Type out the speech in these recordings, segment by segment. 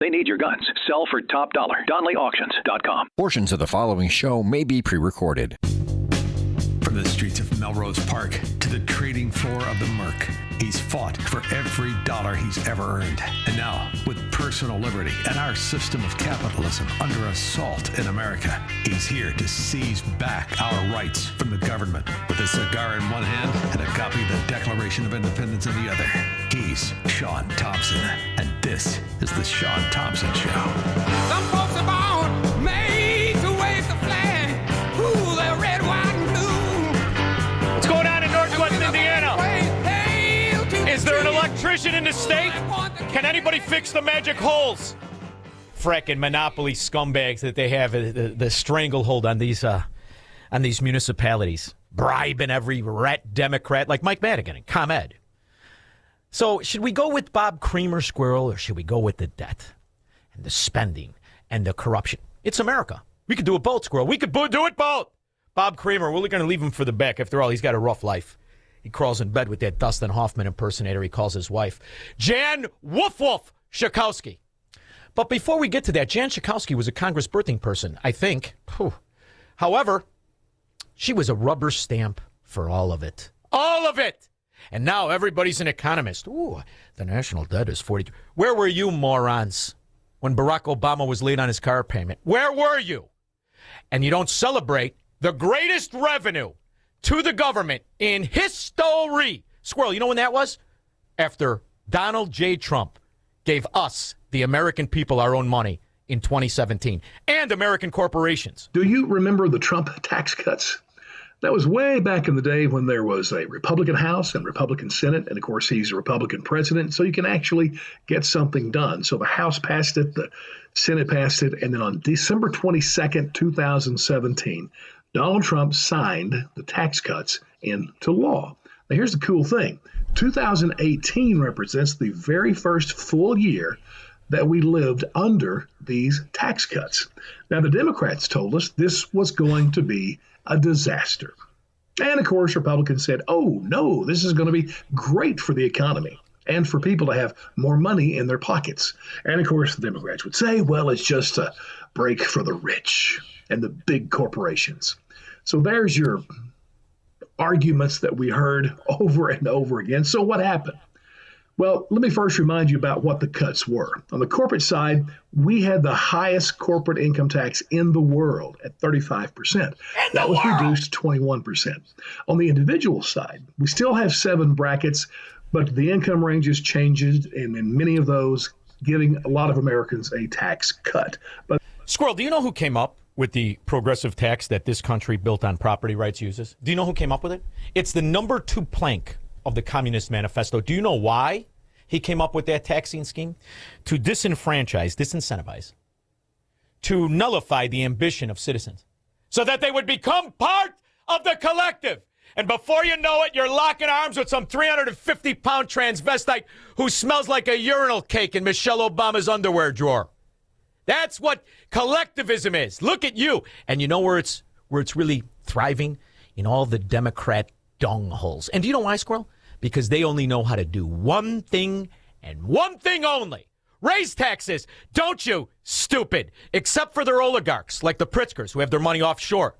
They need your guns. Sell for top dollar. DonleyAuctions.com. Portions of the following show may be pre-recorded. From the streets of Melrose Park to the trading floor of the Merc, he's fought for every dollar he's ever earned. And now, with personal liberty and our system of capitalism under assault in America, he's here to seize back our rights from the government. With a cigar in one hand and a copy of the Declaration of Independence in the other, he's Shaun Thompson. And this is the Shaun Thompson Show. Some folks are born made to wave the flag. Ooh, they're red, white, and blue. What's going on in Northwest Indiana? Is there an electrician in the state? Can anybody fix the magic holes? Frickin' monopoly scumbags that they have the stranglehold on these municipalities, bribing every rat Democrat like Mike Madigan and ComEd. So should we go with Bob Creamer, Squirrel, or should we go with the debt and the spending and the corruption? It's America. We could do it both, Squirrel. We could do it both. Bob Creamer, we're going to leave him for the back. After all, he's got a rough life. He crawls in bed with that Dustin Hoffman impersonator he calls his wife, Jan Woof Woof Schakowsky. But before we get to that, Jan Schakowsky was a Congress birthing person, I think. Whew. However, she was a rubber stamp for all of it. All of it! And now everybody's an economist. Ooh, the national debt is 40. Where were you, morons, when Barack Obama was late on his car payment? Where were you? And you don't celebrate the greatest revenue to the government in history. Squirrel, you know when that was? After Donald J. Trump gave us, the American people, our own money in 2017, and American corporations. Do you remember the Trump tax cuts? That was way back in the day when there was a Republican House and Republican Senate. And of course, he's a Republican president, so you can actually get something done. So the House passed it, the Senate passed it. And then on December 22nd, 2017, Donald Trump signed the tax cuts into law. Now, here's the cool thing. 2018 represents the very first full year that we lived under these tax cuts. Now, the Democrats told us this was going to be a disaster. And of course, Republicans said, oh, no, this is going to be great for the economy and for people to have more money in their pockets. And of course, the Democrats would say, well, it's just a break for the rich and the big corporations. So there's your arguments that we heard over and over again. So what happened? Well, let me first remind you about what the cuts were. On the corporate side, we had the highest corporate income tax in the world at 35%. That was reduced to 21%. On the individual side, we still have 7 brackets, but the income ranges changed, and in many of those, giving a lot of Americans a tax cut. But Squirrel, do you know who came up with the progressive tax that this country built on property rights uses? Do you know who came up with it? It's the number 2 plank of the Communist Manifesto. Do you know why he came up with that taxing scheme? To disincentivize, to nullify the ambition of citizens so that they would become part of the collective. And before you know it, you're locking arms with some 350-pound transvestite who smells like a urinal cake in Michelle Obama's underwear drawer. That's what collectivism is. Look at you. And you know where it's really thriving? In all the Democrat dung holes. And do you know why, Squirrel? Because they only know how to do one thing and one thing only. Raise taxes, don't you, stupid? Except for their oligarchs, like the Pritzkers, who have their money offshore.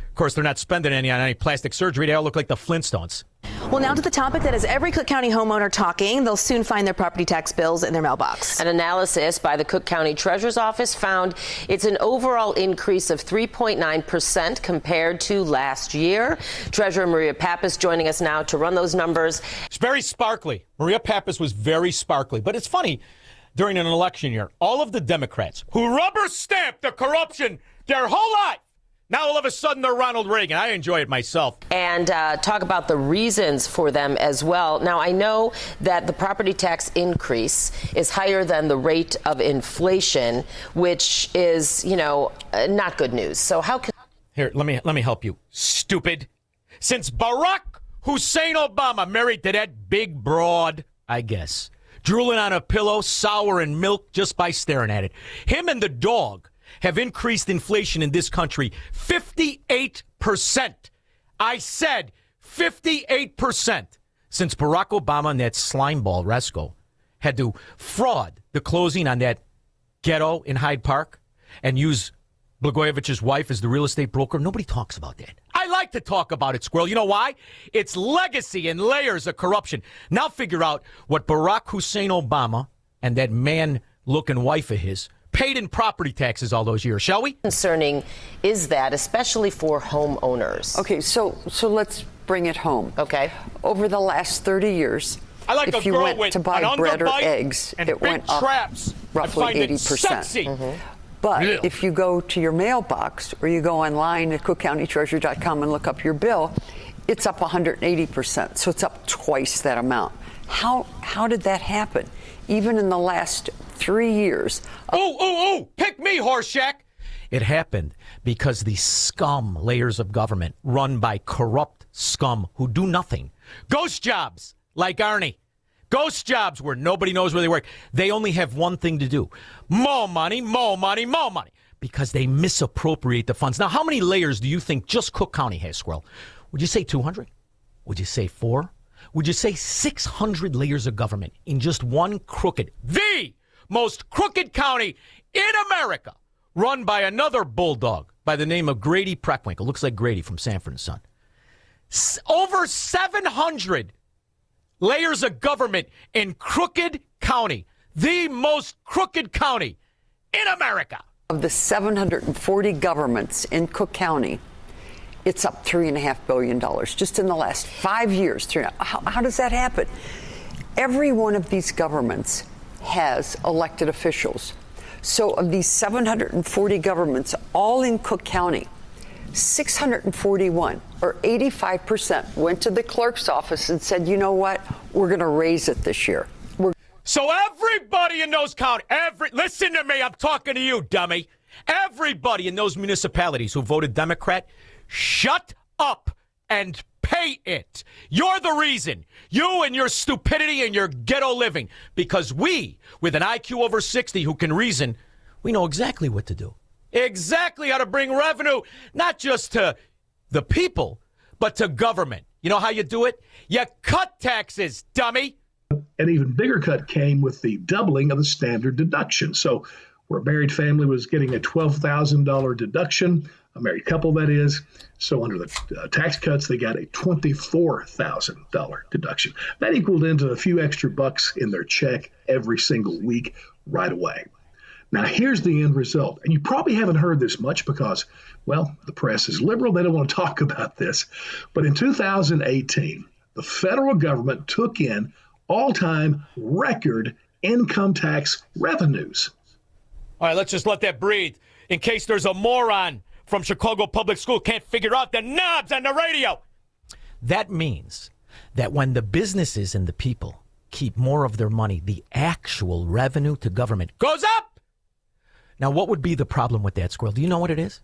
Of course, they're not spending any on any plastic surgery. They all look like the Flintstones. Well, now to the topic that has every Cook County homeowner talking. They'll soon find their property tax bills in their mailbox. An analysis by the Cook County Treasurer's Office found it's an overall increase of 3.9% compared to last year. Treasurer Maria Pappas joining us now to run those numbers. It's very sparkly. Maria Pappas was very sparkly. But it's funny, during an election year, all of the Democrats who rubber stamped the corruption their whole life, now all of a sudden they're Ronald Reagan. I enjoy it myself. And talk about the reasons for them as well. Now, I know that the property tax increase is higher than the rate of inflation, which is, not good news. So how can... Here, let me help you, stupid. Since Barack Hussein Obama married to that big broad, I guess, drooling on a pillow, sour in milk just by staring at it, him and the dog have increased inflation in this country 58%. I said 58% since Barack Obama and that slimeball Resco had to fraud the closing on that ghetto in Hyde Park and use Blagojevich's wife as the real estate broker? Nobody talks about that. I like to talk about it, Squirrel. You know why? It's legacy and layers of corruption. Now figure out what Barack Hussein Obama and that man-looking wife of his paid in property taxes all those years, shall we? Concerning is that, especially for homeowners. Okay, so let's bring it home. Okay. Over the last 30 years, I like if a you girl went with to buy an bread or underbite eggs, and it big went up traps. roughly I find 80%. it sexy. But Ugh. if you go to your mailbox or you go online at cookcountytreasurer.com and look up your bill, it's up 180%. So it's up twice that amount. How did that happen? Even in the last 3 years. Pick me, Horseshack. It happened because the scum layers of government run by corrupt scum who do nothing. Ghost jobs like Arnie. Ghost jobs where nobody knows where they work. They only have one thing to do. More money, more money, more money. Because they misappropriate the funds. Now, how many layers do you think just Cook County has, Squirrel? Would you say 200? Would you say 4? Would you say 600 layers of government in just one crooked, the most crooked county in America, run by another bulldog by the name of Grady Preckwinkle? Looks like Grady from Sanford and Son. Over 700 layers of government in Crooked County, the most crooked county in America. Of the 740 governments in Cook County, it's up $3.5 billion just in the last 5 years. How does that happen? Every one of these governments has elected officials. So of these 740 governments, all in Cook County, 641, or 85%, went to the clerk's office and said, you know what, we're going to raise it this year. So everybody in those counties, listen to me, I'm talking to you, dummy. Everybody in those municipalities who voted Democrat, shut up and pay it. You're the reason. You and your stupidity and your ghetto living. Because we, with an IQ over 60 who can reason, we know exactly what to do. Exactly how to bring revenue, not just to the people, but to government. You know how you do it? You cut taxes, dummy. An even bigger cut came with the doubling of the standard deduction. So where a married family was getting a $12,000 deduction, a married couple that is, so under the tax cuts, they got a $24,000 deduction. That equaled into a few extra bucks in their check every single week right away. Now, here's the end result. And you probably haven't heard this much because, well, the press is liberal. They don't want to talk about this. But in 2018, the federal government took in all-time record income tax revenues. All right, let's just let that breathe in case there's a moron from Chicago Public School can't figure out the knobs on the radio. That means that when the businesses and the people keep more of their money, the actual revenue to government goes up. Now, what would be the problem with that, Squirrel? Do you know what it is?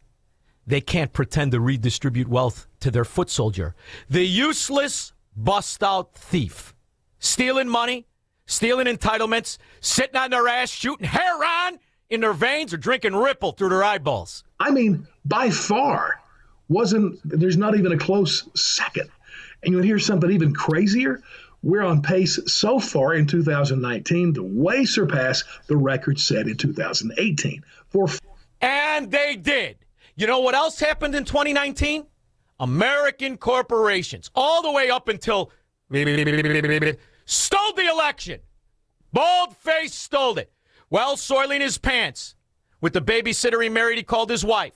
They can't pretend to redistribute wealth to their foot soldier. The useless, bust-out thief. Stealing money, stealing entitlements, sitting on their ass, shooting heroin in their veins or drinking Ripple through their eyeballs. I mean, by far, there's not even a close second. And you would hear something even crazier. We're on pace so far in 2019 to way surpass the record set in 2018. And they did. You know what else happened in 2019? American corporations, all the way up until stole the election. Bald-faced stole it. Well, soiling his pants with the babysitter he married he called his wife.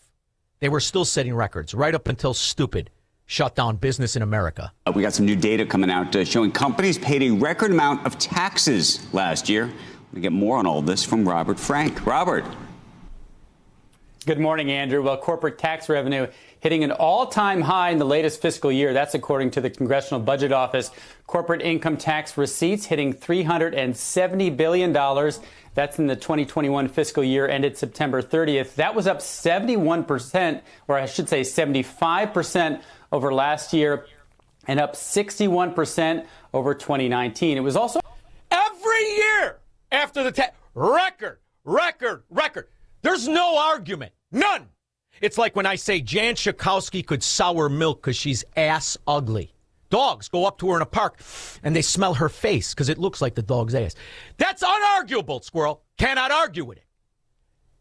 They were still setting records right up until stupid shut down business in America. We got some new data coming out showing companies paid a record amount of taxes last year. We get more on all this from Robert Frank. Robert. Good morning, Andrew. Well, corporate tax revenue hitting an all-time high in the latest fiscal year. That's according to the Congressional Budget Office. Corporate income tax receipts hitting $370 billion. That's in the 2021 fiscal year ended September 30th. That was up 71%, or I should say 75% over last year, and up 61% over 2019. It was also every year after the record. There's no argument. None. It's like when I say Jan Schakowsky could sour milk because she's ass ugly. Dogs go up to her in a park and they smell her face because it looks like the dog's ass. That's unarguable, Squirrel. Cannot argue with it.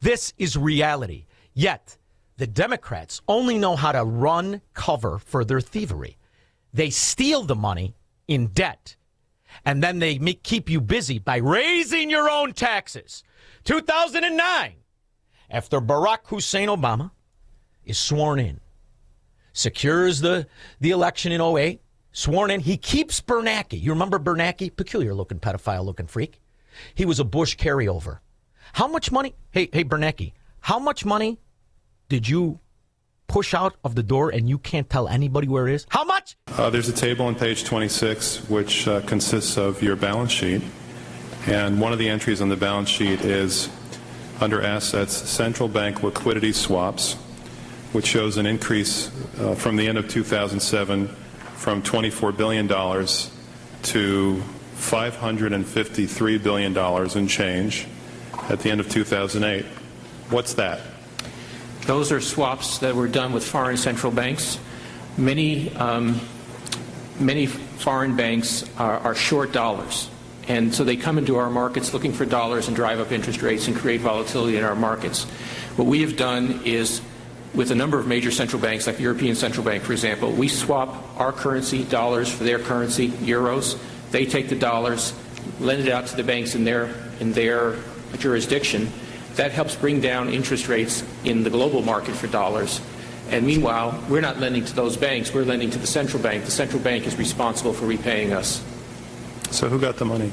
This is reality. Yet, the Democrats only know how to run cover for their thievery. They steal the money in debt, and then they keep you busy by raising your own taxes. 2009, after Barack Hussein Obama is sworn in, secures the election in 2008, sworn in, he keeps Bernanke. You remember Bernanke? Peculiar-looking pedophile-looking freak. He was a Bush carryover. How much money? Hey, Bernanke, how much money did you push out of the door and you can't tell anybody where it is? How much? There's a table on page 26 which consists of your balance sheet. And one of the entries on the balance sheet is under assets, central bank liquidity swaps, which shows an increase from the end of 2007 from $24 billion to $553 billion in change at the end of 2008. What's that? Those are swaps that were done with foreign central banks. Many foreign banks are short dollars, and so they come into our markets looking for dollars and drive up interest rates and create volatility in our markets. What we have done is, with a number of major central banks, like the European Central Bank, for example, we swap our currency, dollars, for their currency, euros. They take the dollars, lend it out to the banks in their jurisdiction. That helps bring down interest rates in the global market for dollars. And meanwhile, we're not lending to those banks. We're lending to the central bank. The central bank is responsible for repaying us. So who got the money?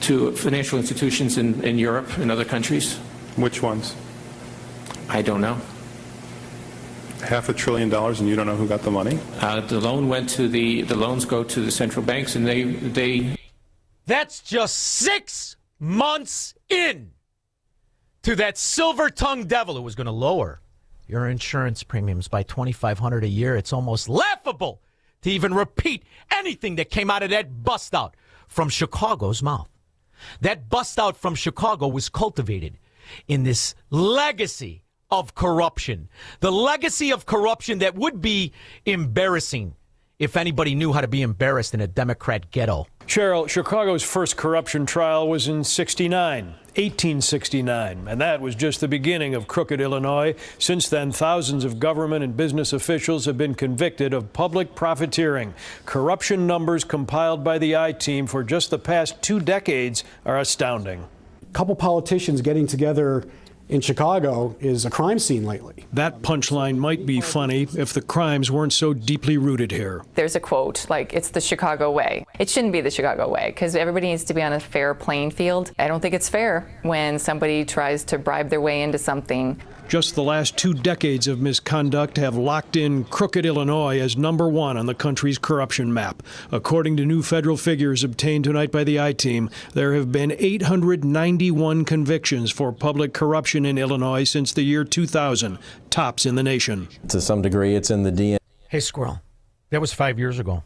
To financial institutions in Europe and other countries. Which ones? I don't know. $500 billion, and you don't know who got the money? The loans go to the central banks, and they. That's just 6 months in to that silver-tongued devil who was going to lower your insurance premiums by $2,500 a year. It's almost laughable to even repeat anything that came out of that bust-out from Chicago's mouth. That bust-out from Chicago was cultivated in this legacy of corruption. The legacy of corruption that would be embarrassing if anybody knew how to be embarrassed in a Democrat ghetto. Cheryl, Chicago's first corruption trial was in 1869, and that was just the beginning of crooked Illinois. Since then, thousands of government and business officials have been convicted of public profiteering. Corruption numbers compiled by the I-Team for just the past 2 decades are astounding. A couple politicians getting together in Chicago is a crime scene lately. That punchline might be funny if the crimes weren't so deeply rooted here. There's a quote, like, it's the Chicago way. It shouldn't be the Chicago way, because everybody needs to be on a fair playing field. I don't think it's fair when somebody tries to bribe their way into something. Just the last 2 decades of misconduct have locked in crooked Illinois as #1 on the country's corruption map. According to new federal figures obtained tonight by the I-Team, there have been 891 convictions for public corruption in Illinois since the year 2000, tops in the nation. To some degree, it's in the DNA. Hey, Squirrel, that was 5 years ago.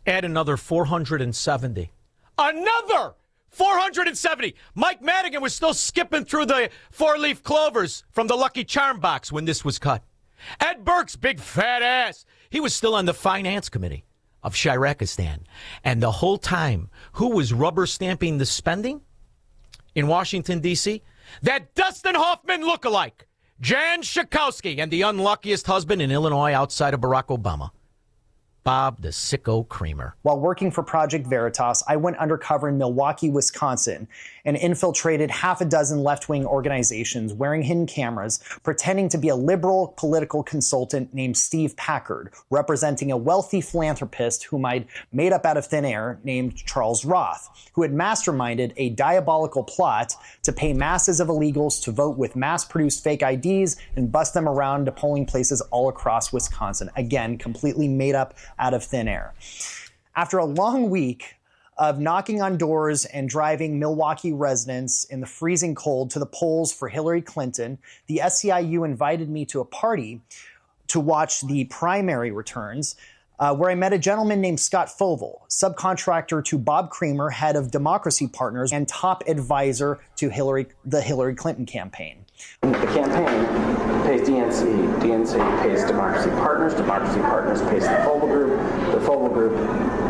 Add another 470. Another 470. Mike Madigan was still skipping through the 4-leaf clovers from the Lucky Charm box when this was cut. Ed Burke's big fat ass, he was still on the finance committee of Shirakistan. And the whole time, who was rubber stamping the spending in Washington, D.C.? That Dustin Hoffman lookalike, Jan Schakowsky, and the unluckiest husband in Illinois outside of Barack Obama, Bob the Sicko Creamer. While working for Project Veritas, I went undercover in Milwaukee, Wisconsin, and infiltrated half a dozen left-wing organizations wearing hidden cameras, pretending to be a liberal political consultant named Steve Packard, representing a wealthy philanthropist whom I'd made up out of thin air named Charles Roth, who had masterminded a diabolical plot to pay masses of illegals to vote with mass-produced fake IDs and bust them around to polling places all across Wisconsin. Again, completely made up out of thin air. After a long week of knocking on doors and driving Milwaukee residents in the freezing cold to the polls for Hillary Clinton, the SEIU invited me to a party to watch the primary returns, where I met a gentleman named Scott Fovel, subcontractor to Bob Creamer, head of Democracy Partners and top advisor to the Hillary Clinton campaign. The campaign pays DNC, DNC pays Democracy Partners pays the Fovel Group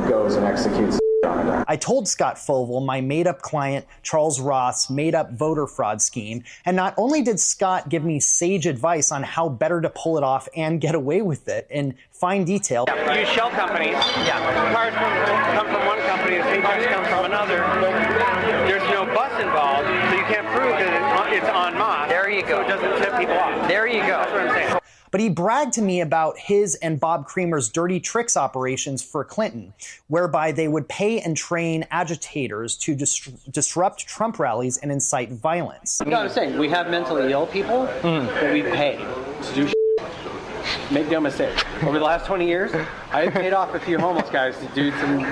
goes and executes I told Scott Foval my made-up client Charles Roth's made-up voter fraud scheme, and not only did Scott give me sage advice on how better to pull it off and get away with it in fine detail. You use shell companies. Cars come from one company, the paychecks come from another. There's no bus involved, so you can't prove that it's en masse. There you go. So it doesn't tip people off. There you go. That's what I'm saying. But he bragged to me about his and Bob Creamer's dirty tricks operations for Clinton, whereby they would pay and train agitators to disrupt Trump rallies and incite violence. You know what I'm saying? We have mentally ill people that we pay to do shit. Make no mistake. Over the last 20 years, I've paid off a few homeless guys to do some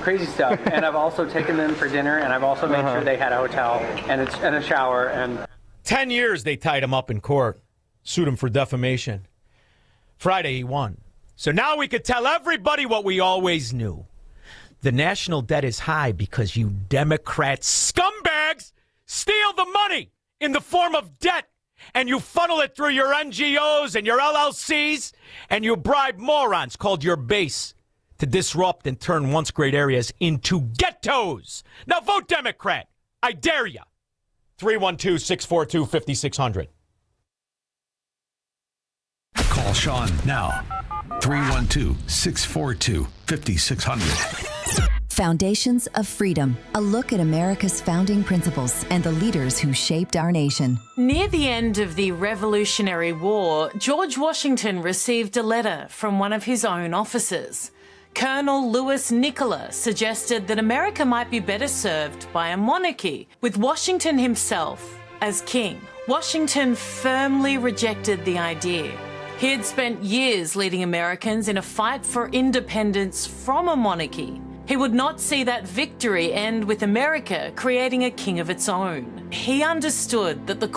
crazy stuff, and I've also taken them for dinner, and I've also made sure they had a hotel and a shower. And 10 years they tied him up in court. Sued him for defamation. Friday, he won. So now we could tell everybody what we always knew. The national debt is high because you Democrat scumbags steal the money in the form of debt, and you funnel it through your NGOs and your LLCs, and you bribe morons called your base to disrupt and turn once great areas into ghettos. Now vote Democrat. I dare you. 312-642-5600. Call Shaun now. 312-642-5600. Foundations of Freedom, a look at America's founding principles and the leaders who shaped our nation. Near the end of the Revolutionary War, George Washington received a letter from one of his own officers. Colonel Louis Nicola suggested that America might be better served by a monarchy, with Washington himself as king. Washington firmly rejected the idea. He had spent years leading Americans in a fight for independence from a monarchy. He would not see that victory end with America creating a king of its own. He understood that the